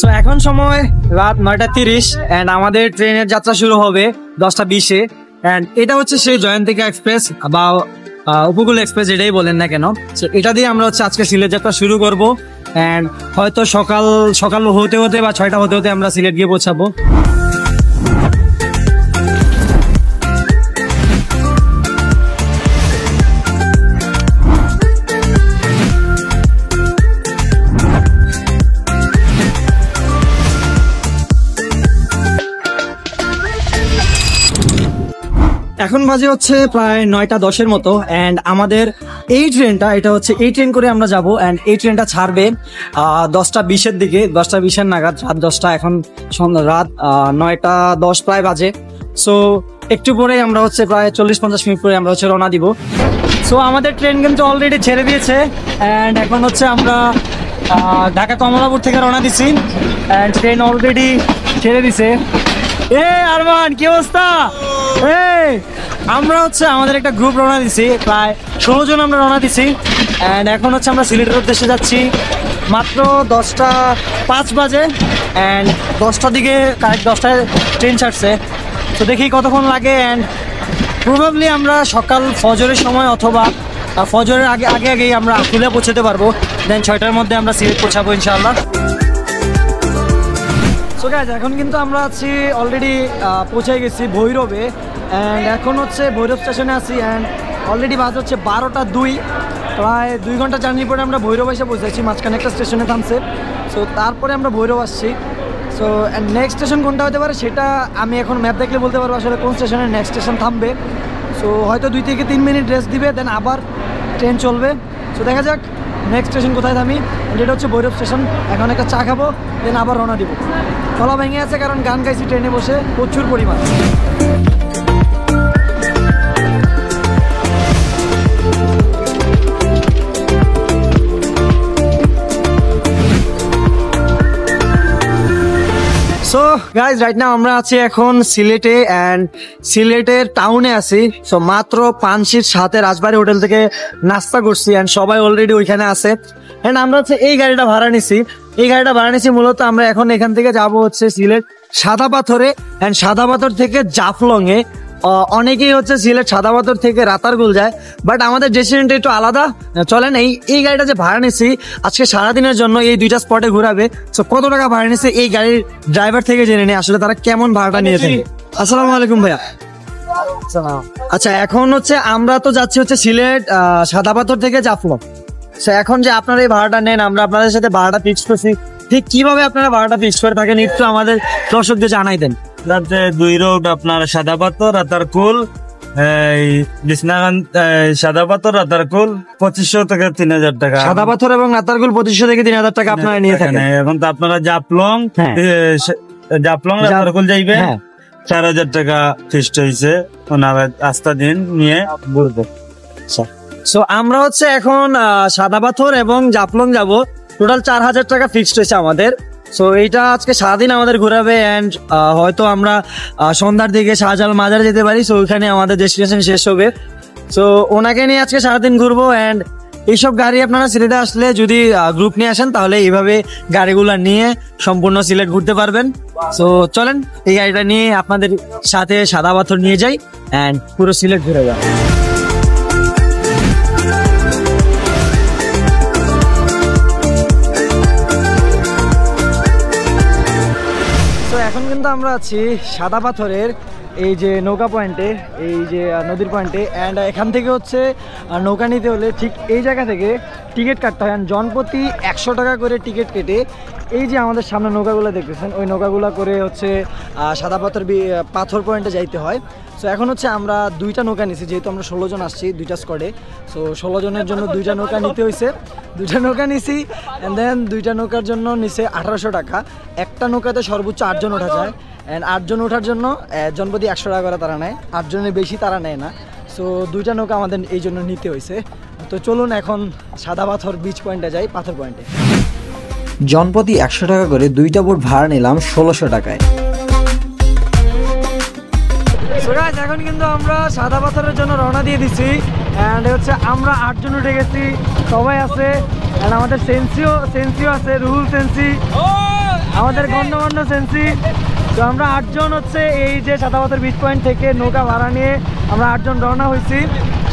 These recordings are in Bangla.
তো এখন সময় রাত 9:30 এন্ড আমাদের ট্রেনের যাত্রা শুরু হবে 10:20-এ এন্ড এটা হচ্ছে সেই জয়ন্তিকা এক্সপ্রেস বা উপকূল এক্সপ্রেস এটাই বলেন না কেন। এটা দিয়ে আমরা হচ্ছে আজকে সিলেট যাত্রা শুরু করব এন্ড হয়তো সকাল হতে হতে বা 6টা হতে হতে আমরা সিলেট গিয়ে পৌঁছাবো। এখন বাজে হচ্ছে প্রায় 9:10-এর মতো এন্ড আমাদের এই ট্রেনটা এটা হচ্ছে এই ট্রেন করে আমরা যাব এন্ড এই ট্রেনটা ছাড়বে 10:20-এর দিকে, 10:20-এর নাগাদ, রাত 10টা। এখন রাত 9:10 প্রায় বাজে। সো একটু পরে আমরা হচ্ছে প্রায় 40-50 মিনিট পরে আমরা হচ্ছে রওনা দিব। সো আমাদের ট্রেন কিন্তু অলরেডি ছেড়ে দিয়েছে এন্ড এখন হচ্ছে আমরা ঢাকা কমলাপুর থেকে রওনা দিচ্ছি এন্ড ট্রেন অলরেডি ছেড়ে দিছে। আরমান কি অবস্থা? আমরা হচ্ছে আমাদের একটা গ্রুপ রওনা দিছি, প্রায় 16 জন আমরা রওনা দিছি এন্ড এখন হচ্ছে আমরা সিলেটের উদ্দেশ্যে যাচ্ছি। মাত্র 10:05 বাজে এন্ড 10টার দিকে কারেক্ট 10টায় ট্রেন ছাড়ছে। তো দেখি কতক্ষণ লাগে এন্ড প্রবাবলি আমরা সকাল ফজরের সময় অথবা ফজরের আগেই আমরা আকুলিয়া পৌঁছাতে পারবো। দেন 6টার মধ্যে আমরা সিলেট পৌঁছাবো ইনশাআল্লাহ। সো গাইস এখন কিন্তু আমরা আছি অলরেডি পৌঁছে গেছি ভৈরবে এন্ড এখন হচ্ছে ভৈরব স্টেশনে আছি এন্ড অলরেডি বাজে হচ্ছে 12:02। প্রায় 2 ঘন্টা জার্নি পরে আমরা ভৈরব এসে পৌঁছেছি। মাঝখানে একটা স্টেশনে থামছে, সো তারপরে আমরা ভৈরব আসছি। সো নেক্সট স্টেশন কোনটা হতে পারে সেটা আমি এখন ম্যাপ দেখলে বলতে পারবো আসলে কোন স্টেশনে নেক্সট স্টেশন থামবে। সো হয়তো 2 থেকে 3 মিনিট রেস্ট দিবে, দেন আবার ট্রেন চলবে। সো দেখা যাক নেক্সট স্টেশন কোথায় থামি। এটা হচ্ছে ভৈরব স্টেশন। এখন একটা চা খাবো, দেন আবার রওনা দিব। গলা ভেঙে আছে কারণ গান গাইছি ট্রেনে বসে প্রচুর পরিমাণ। সো গাইজ রাইট নাও আমরা আছি এখন সিলেটে এন্ড সিলেটের টাউনে আছি। সো মাত্র পানশির সাথে রাজবাড়ি হোটেল থেকে নাস্তা করছি এন্ড সবাই অলরেডি ওইখানে আছে এন্ড আমরা হচ্ছে এই গাড়িটা ভাড়া নিছি। মূলত আমরা এখন এখান থেকে যাব হচ্ছে সিলেট সাদা পাথরে এন্ড সাদা পাথর থেকে জাফলং এ। অনেকেই হচ্ছে সিলেট সাদা পাথর থেকে রাতারগুল যায়, বাট আমাদের ডেস্টিনেশনটা একটু আলাদা। চলেন এই গাড়িটা যে ভাড়া নিছি আজকে সারাদিনের জন্য এই 2টা স্পটে ঘুরাবে। সো কত টাকা ভাড়া নিছে এই গাড়ির ড্রাইভার থেকে জেনে নেই আসলে তারা কেমন ভাড়াটা নিয়েছে। আসসালামু আলাইকুম ভাইয়া। আচ্ছা এখন হচ্ছে আমরা তো যাচ্ছি হচ্ছে সিলেট সাদা পাথর থেকে জাফলং। সো এখন যে আপনারা এই ভাড়াটা নেন, আমরা আপনাদের সাথে ভাড়াটা ফিক্স করছি, ঠিক কিভাবে আপনারা ভাড়াটা ফিক্স করে থাকেন একটু আমাদের দর্শকদের জানাই দেন। 2 রোড আপনার সাদা পাথর রাতারকুল, সাদা পাথর রাতারকুল 2500 থেকে 3000 টাকা। সাদা পাথর এবং রাতারকুল 2500 থেকে 3000 টাকা আপনারা নিয়ে থাকেন। এখন তো আপনারা জাফলং রাতারকুল যাইবেন 4000 টাকা ফিক্সড হয়েছে। ওনারা আস্থা দিন নিয়ে ঘুরবে। সো আমরা হচ্ছে এখন সাদা পাথর এবং জাফলং যাব, টোটাল 4000 টাকা ফিক্সড হয়েছে আমাদের। সো এইটা আজকে সারাদিন আমাদের ঘোরাবে এন্ড হয়তো আমরা সন্ধ্যার দিকে শাহজালাল মাজার যেতে পারি। সো ওইখানে আমাদের ডেস্টিনেশন শেষ হবে। সো ওনাকে নিয়ে আজকে সারাদিন ঘুরবো এন্ড এইসব গাড়ি আপনারা সিলেটে আসলে যদি গ্রুপ নিয়ে আসেন তাহলে এইভাবে গাড়িগুলো নিয়ে সম্পূর্ণ সিলেট ঘুরতে পারবেন। সো চলেন এই গাড়িটা নিয়ে আপনাদের সাথে সাদা পাথর নিয়ে যাই এন্ড পুরো সিলেট ঘুরে যাই। এখন কিন্তু আমরা আছি সাদা পাথরের এই যে নৌকা পয়েন্টে, এই যে নদীর পয়েন্টে এন্ড এখান থেকে হচ্ছে নৌকা নিতে হলে ঠিক এই জায়গা থেকে টিকিট কাটতে হয়। জনপ্রতি 100 টাকা করে টিকিট কেটে এই যে আমাদের সামনে নৌকাগুলো দেখতেছেন ওই নৌকাগুলো করে হচ্ছে সাদা পাথর পয়েন্টে যাইতে হয়। সো এখন হচ্ছে আমরা 2টা নৌকা নিছি, যেহেতু আমরা 16 জন আসছি 2টা স্কোয়াডে। সো 16 জনের জন্য 2টা নৌকা নিতে হয়েছে। 2টা নৌকা নিছি অ্যান্ড দেন 2টা নৌকার জন্য নিছে 1800 টাকা। একটা নৌকাতে সর্বোচ্চ 8 জন ওঠা যায় অ্যান্ড 8 জন ওঠার জন্য জনপ্রতি 100 টাকা করে তারা নেয়। 8 জনের বেশি তারা নেয় না। সো 2টা নৌকা আমাদের এই জন্য নিতে হয়েছে। তো চলুন এখন সাদা পাথর বিচ পয়েন্টে যাই, পাথর পয়েন্টে। জনপ্রতি 100 টাকা করে 2টা বোট ভাড়া নিলাম 1600 টাকায়। সো গাইস এখন কিন্তু আমরা সাদা পাথরের জন্য রওনা দিয়ে দিছি এন্ড হচ্ছে আমরা 8 জন উঠে গেছি, সবাই আছে এন্ড আমাদের সেন্সিও আছে, রুহুল সেন্সি আমাদের গণ্যমান্য সেন্সি। তো আমরা 8 জন হচ্ছে এই যে সাদা পাথর বিচ পয়েন্ট থেকে নৌকা ভাড়া নিয়ে আমরা 8 জন রওনা হয়েছি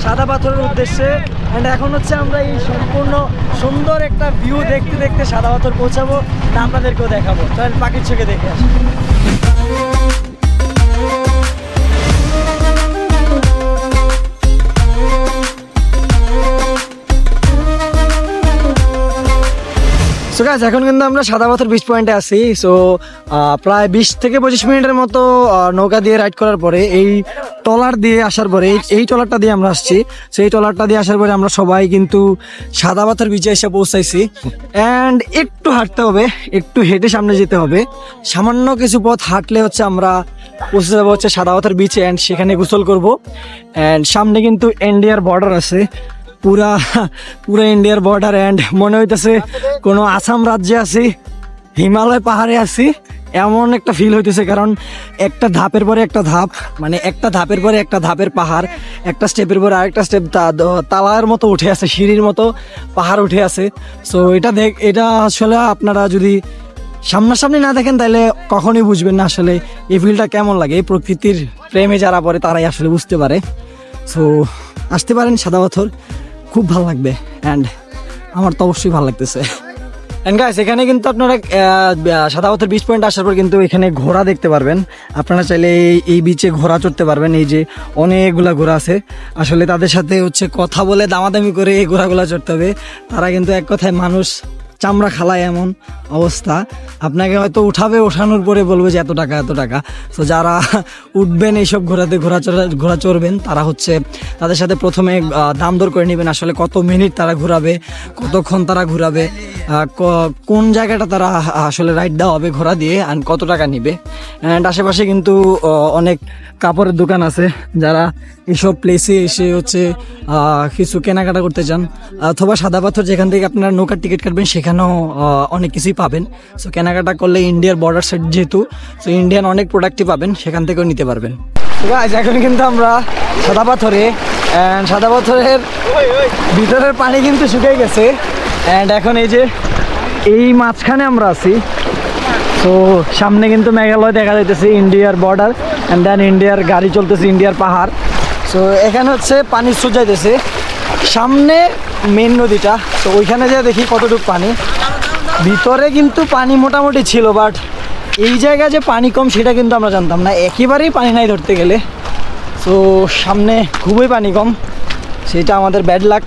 সাদা পাথরের উদ্দেশ্যে। অ্যান্ড এখন হচ্ছে আমরা এই সম্পূর্ণ সুন্দর একটা ভিউ দেখতে দেখতে সাদা পাথর পৌঁছাবো, না আপনাদেরকেও দেখাবো। তাহলে পাখির চোখে দেখে আসি। সো গাইস, এখন কিন্তু আমরা সাদা পাথর বিচ পয়েন্টে আছি। সো প্রায় 20 থেকে 25 মিনিটের মতো নৌকা দিয়ে রাইড করার পরে এই ট্রলার দিয়ে আসার পরে এই ট্রলারটা দিয়ে আমরা আসছি। সেই ট্রলারটা দিয়ে আসার পরে আমরা সবাই কিন্তু সাদা পাথর বিচে এসে পৌঁছাইছি। অ্যান্ড একটু হাঁটতে হবে, একটু হেঁটে সামনে যেতে হবে। সামান্য কিছু পথ হাঁটলে হচ্ছে আমরা পৌঁছে যাবো হচ্ছে সাদা পাথর বিচে, অ্যান্ড সেখানে গোসল করবো। অ্যান্ড সামনে কিন্তু ইন্ডিয়ার বর্ডার আছে, পুরা ইন্ডিয়ার বর্ডার। অ্যান্ড মনে হইতেছে কোনো আসাম রাজ্যে আছি, হিমালয় পাহাড়ে আছি, এমন একটা ফিল হইতেছে। কারণ একটা ধাপের পরে একটা ধাপ, মানে একটা ধাপের পরে একটা ধাপের পাহাড়, একটা স্টেপের পরে আরেকটা স্টেপ তালার মতো উঠে আছে, সিঁড়ির মতো পাহাড় উঠে আছে। সো এটা আসলে আপনারা যদি সামনাসামনি না দেখেন তাহলে কখনোই বুঝবেন না আসলে এই ফিলটা কেমন লাগে। এই প্রকৃতির প্রেমে যারা পড়ে তারাই আসলে বুঝতে পারে। সো আসতে পারেন সাদা পাথর, খুব ভালো লাগবে। অ্যান্ড আমার তো অবশ্যই ভালো লাগতেছে। অ্যান্ড গাইস, এখানে কিন্তু আপনারা সাদা পাথর বিচ পয়েন্ট আসার পর কিন্তু এখানে ঘোড়া দেখতে পারবেন। আপনারা চাইলে এই বিচে ঘোড়া চড়তে পারবেন। এই যে অনেকগুলা ঘোড়া আছে, আসলে তাদের সাথে হচ্ছে কথা বলে দামাদামি করে এই ঘোড়াগুলা চড়তে হবে। তারা কিন্তু এক কথায় মানুষ চামড়া খালায় এমন অবস্থা। আপনাকে হয়তো ওঠানোর পরে বলবে যে এত টাকা এত টাকা। তো যারা উঠবেন এইসব ঘোড়াতে ঘোড়া চড়বেন তারা হচ্ছে তাদের সাথে প্রথমে দাম দর করে নেবেন, আসলে কত মিনিট তারা ঘোরাবে, কতক্ষণ তারা ঘোরাবে, কোন জায়গাটা তারা আসলে রাইড দেওয়া হবে ঘোড়া দিয়ে, আর কত টাকা নিবে। অ্যান্ড আশেপাশে কিন্তু অনেক কাপড়ের দোকান আছে, যারা এইসব প্লেসে এসে হচ্ছে কিছু কেনাকাটা করতে চান। অথবা সাদা পাথর যেখান থেকে আপনারা নৌকার টিকিট কাটবেন সেখানেও অনেক কিছুই পাবেন। সো কেনাকাটা করলে ইন্ডিয়ার বর্ডার সাইড যেহেতু, সো ইন্ডিয়ান অনেক প্রোডাক্টই পাবেন, সেখান থেকেও নিতে পারবেন। এখন কিন্তু আমরা সাদা পাথরে, অ্যান্ড সাদা পাথরের ভিতরের পানি কিন্তু শুকিয়ে গেছে। অ্যান্ড এখন এই যে এই মাঝখানে আমরা আছি। তো সামনে কিন্তু মেঘালয় দেখা যাইতেছে, ইন্ডিয়ার বর্ডার, অ্যান্ড দেন ইন্ডিয়ার গাড়ি চলতেছে, ইন্ডিয়ার পাহাড়। সো এখানে হচ্ছে পানি স্রোত যাইতেছে, সামনে মেন নদীটা। তো ওইখানে যে দেখি কতটুকু পানি, ভিতরে কিন্তু পানি মোটামুটি ছিল, বাট এই জায়গায় যে পানি কম সেটা কিন্তু আমরা জানতাম না, একেবারেই পানি নাই ধরতে গেলে। সো সামনে খুবই পানি কম, সেটা আমাদের ব্যাড লাক।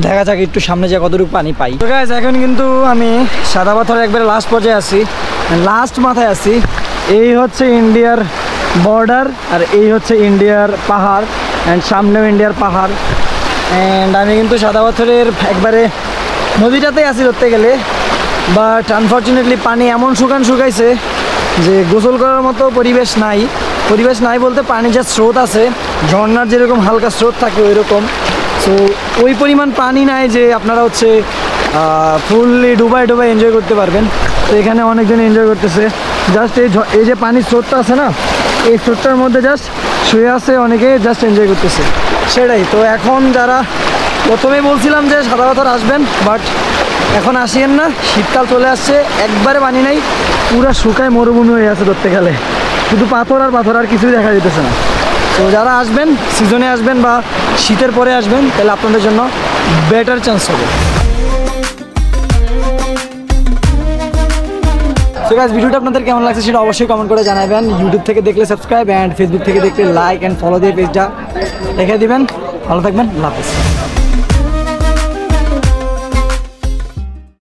দেখা যাক একটু সামনে যা কতটুকু পানি পাই। তো গাইস, এখন কিন্তু আমি সাদা পাথরের একবারে লাস্ট পর্যায়ে আছি, লাস্ট মাথায় আছি। এই হচ্ছে ইন্ডিয়ার বর্ডার, আর এই হচ্ছে ইন্ডিয়ার পাহাড়, অ্যান্ড সামনেও ইন্ডিয়ার পাহাড়। অ্যান্ড আমি কিন্তু সাদা পাথরের একবারে নদীটাতেই আছি ধরতে গেলে, বাট আনফর্চুনেটলি পানি এমন শুকাইছে যে গোসল করার মতো পরিবেশ নাই বলতে পানি যা স্রোত আছে, ঝর্ণার যেরকম হালকা স্রোত থাকে ওই রকম। সো ওই পরিমাণ পানি নাই যে আপনারা হচ্ছে ফুললি ডুবাই এনজয় করতে পারবেন। তো এখানে অনেকজন এনজয় করতেছে, জাস্ট এই যে পানির স্রোতটা আছে না, এই স্রোতটার মধ্যে জাস্ট শুয়ে আছে অনেকে, জাস্ট এনজয় করতেছে সেটাই। তো এখন যারা প্রথমেই বলছিলাম যে সাদা পাথর আসবেন, বাট এখন আসিয়েন না, শীতকাল চলে আসছে, একবারে পানি নাই, পুরো শুকায় মরুভূমি হয়ে আছে ধরতে গেলে, শুধু পাথর আর কিছুই দেখা যেতেছে না। তো যারা আসবেন, সিজনে আসবেন বা শীতের পরে আসবেন, তাহলে আপনাদের জন্য বেটার চান্স হবে। তো গাইস, ভিডিওটা আপনাদের কেমন লাগছে সেটা অবশ্যই কমেন্ট করে জানাবেন। ইউটিউব থেকে দেখলে সাবস্ক্রাইব, অ্যান্ড ফেসবুক থেকে দেখলে লাইক অ্যান্ড ফলো দিয়ে পেজটা রেখে দিবেন। ভালো থাকবেন, আল্লাহ হাফেজ।